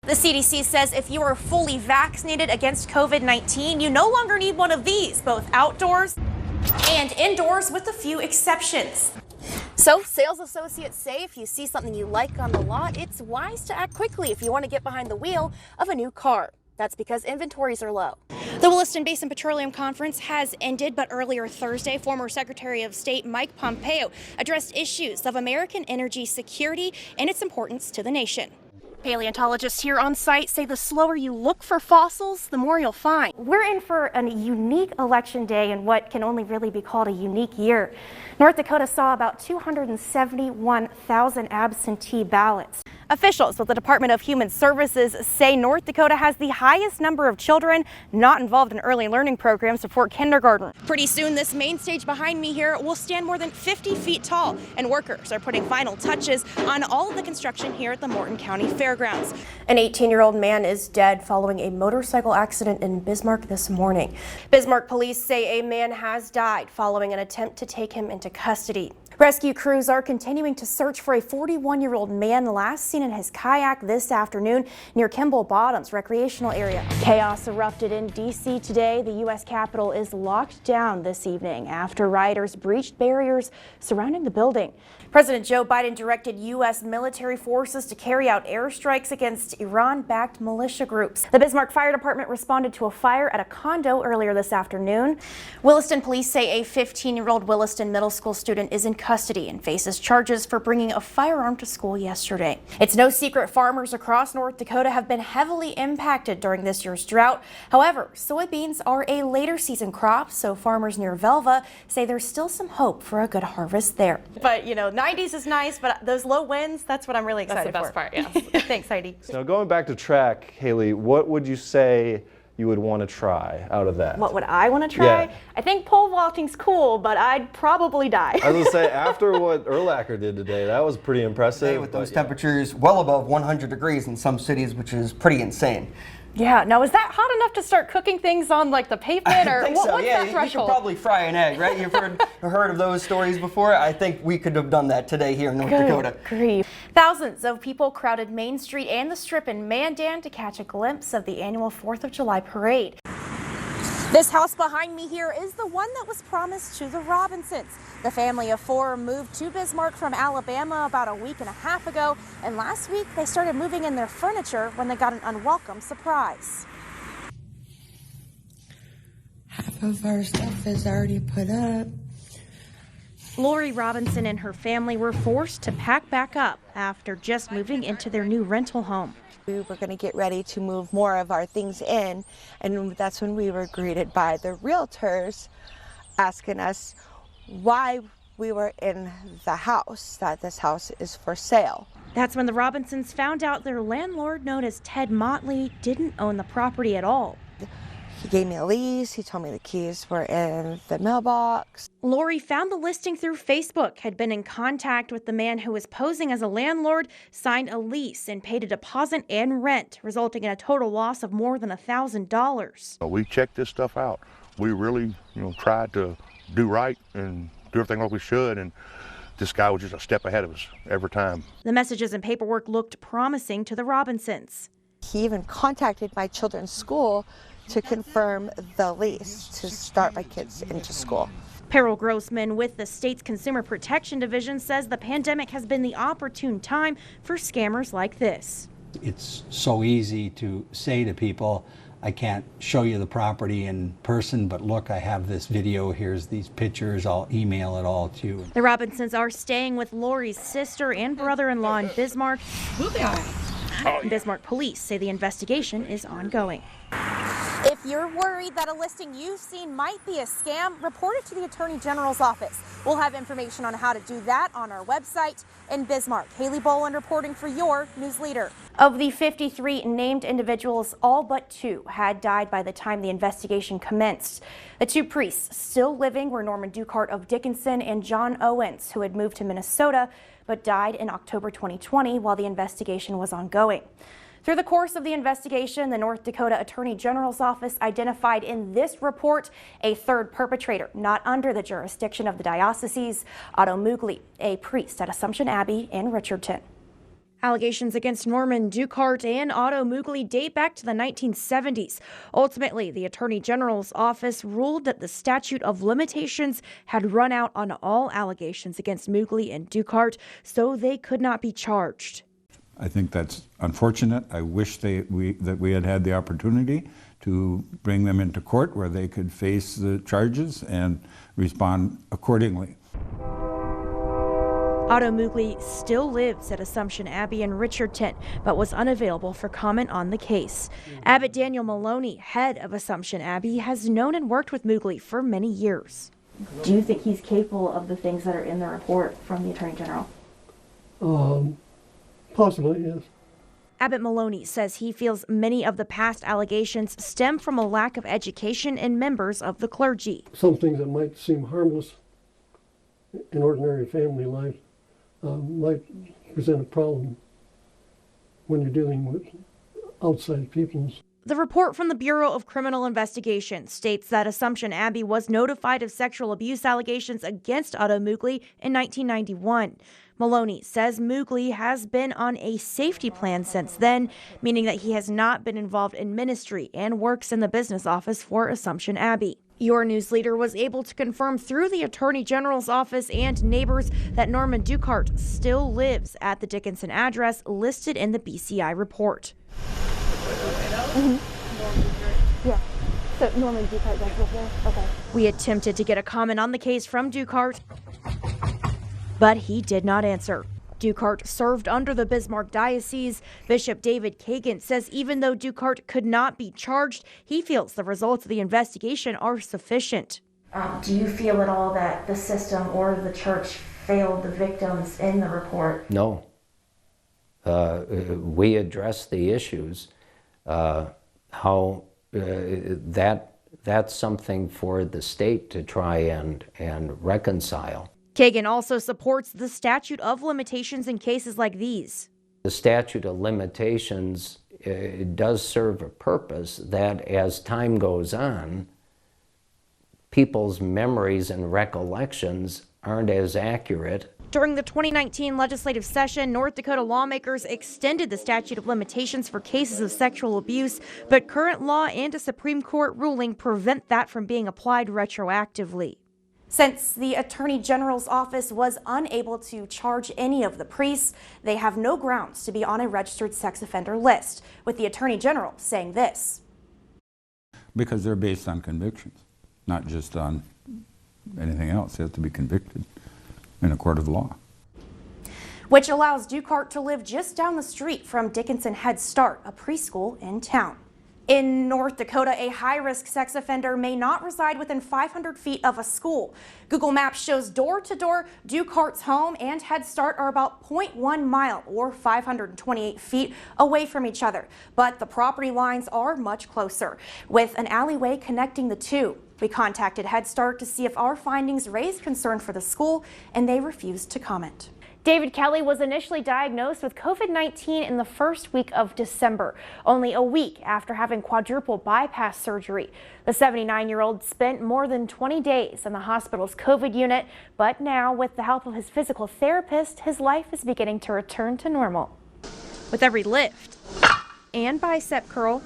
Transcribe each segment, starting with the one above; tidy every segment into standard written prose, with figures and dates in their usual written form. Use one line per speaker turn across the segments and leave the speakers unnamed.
The CDC says if you are fully vaccinated against COVID-19, you no longer need one of these, both outdoors and indoors, with a few exceptions. So sales associates say if you see something you like on the lot, it's wise to act quickly if you want to get behind the wheel of a new car. That's because inventories are low. The Williston Basin Petroleum Conference has ended, but earlier Thursday, former Secretary of State Mike Pompeo addressed issues of American energy security and its importance to the nation. Paleontologists here on site say the slower you look for fossils, the more you'll find. We're in for a unique election day in what can only really be called a unique year. North Dakota saw about 271,000 absentee ballots. Officials with the Department of Human Services say North Dakota has the highest number of children not involved in early learning programs before kindergarten. Pretty soon, this main stage behind me here will stand more than 50 feet tall, and workers are putting final touches on all of the construction here at the Morton County Fairgrounds. An 18-year-old man is dead following a motorcycle accident in Bismarck this morning. Bismarck police say a man has died following an attempt to take him into custody. Rescue crews are continuing to search for a 41-year-old man last seen in his kayak this afternoon near Kimball Bottoms recreational area. Chaos erupted in D.C. today. The U.S. Capitol is locked down this evening after rioters breached barriers surrounding the building. President Joe Biden directed U.S. military forces to carry out airstrikes against Iran-backed militia groups. The Bismarck Fire Department responded to a fire at a condo earlier this afternoon. Williston police say a 15-year-old Williston middle school student is in custody and faces charges for bringing a firearm to school yesterday. It's no secret farmers across North Dakota have been heavily impacted during this year's drought. However, soybeans are a later season crop, so farmers near Velva say there's still some hope for a good harvest there. But, you know, 90s is nice, but those low winds, that's what I'm really excited for.
That's the best part, yeah.
Thanks, Heidi.
So going back to track, Haley, what would you say you would want to try out of that?
What would I want to try?
Yeah.
I think pole vaulting's cool, but I'd probably die.
I was going to say, after what Erlacher did today, that was pretty impressive.
Today with those temperatures well above 100 degrees in some cities, which is pretty insane.
Yeah, now is that hot enough to start cooking things on like the pavement, or
I think
what's
so. Yeah,
that threshold?
you could probably fry an egg, right? You've heard of those stories before. I think we could have done that today here in North Dakota.
Grief. Thousands of people crowded Main Street and the Strip in Mandan to catch a glimpse of the annual 4th of July parade. This house behind me here is the one that was promised to the Robinsons. The family of 4 moved to Bismarck from Alabama about a week and a half ago, and last week they started moving in their furniture when they got an unwelcome surprise.
Half of our stuff is already put up.
Lori Robinson and her family were forced to pack back up after just moving into their new rental home.
We were going to get ready to move more of our things in, and that's when we were greeted by the realtors asking us why we were in the house, that this house is for sale.
That's when the Robinsons found out their landlord, known as Ted Motley, didn't own the property at all.
He gave me a lease. He told me the keys were in the mailbox.
Lori found the listing through Facebook, had been in contact with the man who was posing as a landlord, signed a lease, and paid a deposit and rent, resulting in a total loss of more than $1,000.
We checked this stuff out. We really, tried to do right and do everything like we should, and this guy was just a step ahead of us every time.
The messages and paperwork looked promising to the Robinsons.
He even contacted my children's school to confirm the lease to start my kids into school.
Peril Grossman with the state's Consumer Protection Division says the pandemic has been the opportune time for scammers like this.
It's so easy to say to people, I can't show you the property in person, but look, I have this video, here's these pictures, I'll email it all to you.
The Robinsons are staying with Lori's sister and brother-in-law in Bismarck. Bismarck police say the investigation is ongoing. If you're worried that a listing you've seen might be a scam, report it to the Attorney General's office. We'll have information on how to do that on our website in Bismarck. Hayley Boland reporting for your News Leader. Of the 53 named individuals, all but 2 had died by the time the investigation commenced. The 2 priests still living were Norman Ducart of Dickinson and John Owens, who had moved to Minnesota but died in October 2020 while the investigation was ongoing. Through the course of the investigation, the North Dakota Attorney General's office identified in this report a 3rd perpetrator not under the jurisdiction of the dioceses, Otto Mugli, a priest at Assumption Abbey in Richardton. Allegations against Norman Ducart and Otto Muegli date back to the 1970s. Ultimately, the Attorney General's office ruled that the statute of limitations had run out on all allegations against Muegli and Ducart, so they could not be charged.
I think that's unfortunate. I wish that we had had the opportunity to bring them into court where they could face the charges and respond accordingly.
Otto Muegli still lives at Assumption Abbey in Richardton, but was unavailable for comment on the case. Abbot Daniel Maloney, head of Assumption Abbey, has known and worked with Muegli for many years.
Do you think he's capable of the things that are in the report from the Attorney General?
Possibly, yes.
Abbot Maloney says he feels many of the past allegations stem from a lack of education in members of the clergy.
Some things that might seem harmless in ordinary family life might present a problem when you're dealing with outside peoples.
The report from the Bureau of Criminal Investigation states that Assumption Abbey was notified of sexual abuse allegations against Otto Muegli in 1991. Maloney says Muegli has been on a safety plan since then, meaning that he has not been involved in ministry and works in the business office for Assumption Abbey. Your News leader was able to confirm through the Attorney General's office and neighbors that Norman Ducart still lives at the Dickinson address listed in the BCI report.
Yeah. So Norman Ducart does live there? Okay.
We attempted to get a comment on the case from Ducart, but he did not answer. Ducart served under the Bismarck Diocese. Bishop David Kagan says even though Ducart could not be charged, he feels the results of the investigation are sufficient.
Do you feel at all that the system or the church failed the victims in the report?
No. We addressed the issues. That's something for the state to try and reconcile.
Kagan also supports the statute of limitations in cases like these.
The statute of limitations does serve a purpose that as time goes on, people's memories and recollections aren't as accurate.
During the 2019 legislative session, North Dakota lawmakers extended the statute of limitations for cases of sexual abuse, but current law and a Supreme Court ruling prevent that from being applied retroactively. Since the Attorney General's office was unable to charge any of the priests, they have no grounds to be on a registered sex offender list, with the Attorney General saying this.
Because they're based on convictions, not just on anything else. They have to be convicted in a court of law.
Which allows Ducart to live just down the street from Dickinson Head Start, a preschool in town. In North Dakota, a high-risk sex offender may not reside within 500 feet of a school. Google Maps shows door-to-door Ducart's home and Head Start are about 0.1 mile or 528 feet away from each other. But the property lines are much closer, with an alleyway connecting the two. We contacted Head Start to see if our findings raised concern for the school, and they refused to comment. David Kelly was initially diagnosed with COVID-19 in the first week of December, only a week after having quadruple bypass surgery. The 79-year-old spent more than 20 days in the hospital's COVID unit, but now, with the help of his physical therapist, his life is beginning to return to normal. With every lift and bicep curl,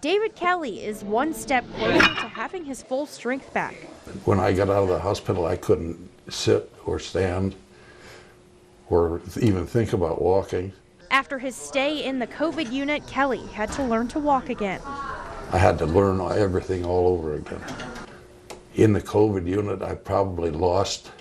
David Kelly is one step closer to having his full strength back.
When I got out of the hospital, I couldn't sit or stand or even think about walking.
After his stay in the COVID unit, Kelly had to learn to walk again.
I had to learn everything all over again. In the COVID unit, I probably lost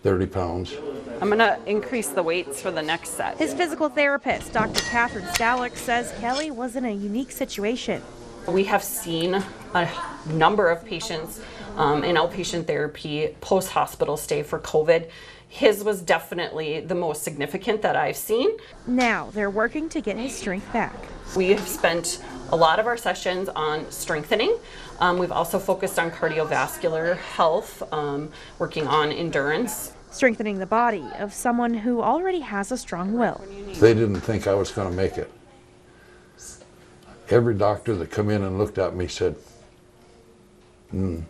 30 pounds.
I'm going to increase the weights for the next set.
His physical therapist, Dr. Catherine Stalick, says Kelly was in a unique situation.
We have seen a number of patients in outpatient therapy post-hospital stay for COVID. His was definitely the most significant that I've seen.
Now they're working to get his strength back.
We have spent a lot of our sessions on strengthening. We've also focused on cardiovascular health, working on endurance.
Strengthening the body of someone who already has a strong will.
They didn't think I was going to make it. Every doctor that come in and looked at me said, And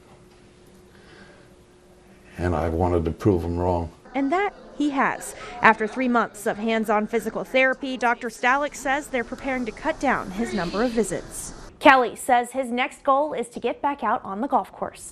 I wanted to prove them wrong.
And that he has. After 3 months of hands-on physical therapy, Dr. Stalick says they're preparing to cut down his number of visits. Kelly says his next goal is to get back out on the golf course.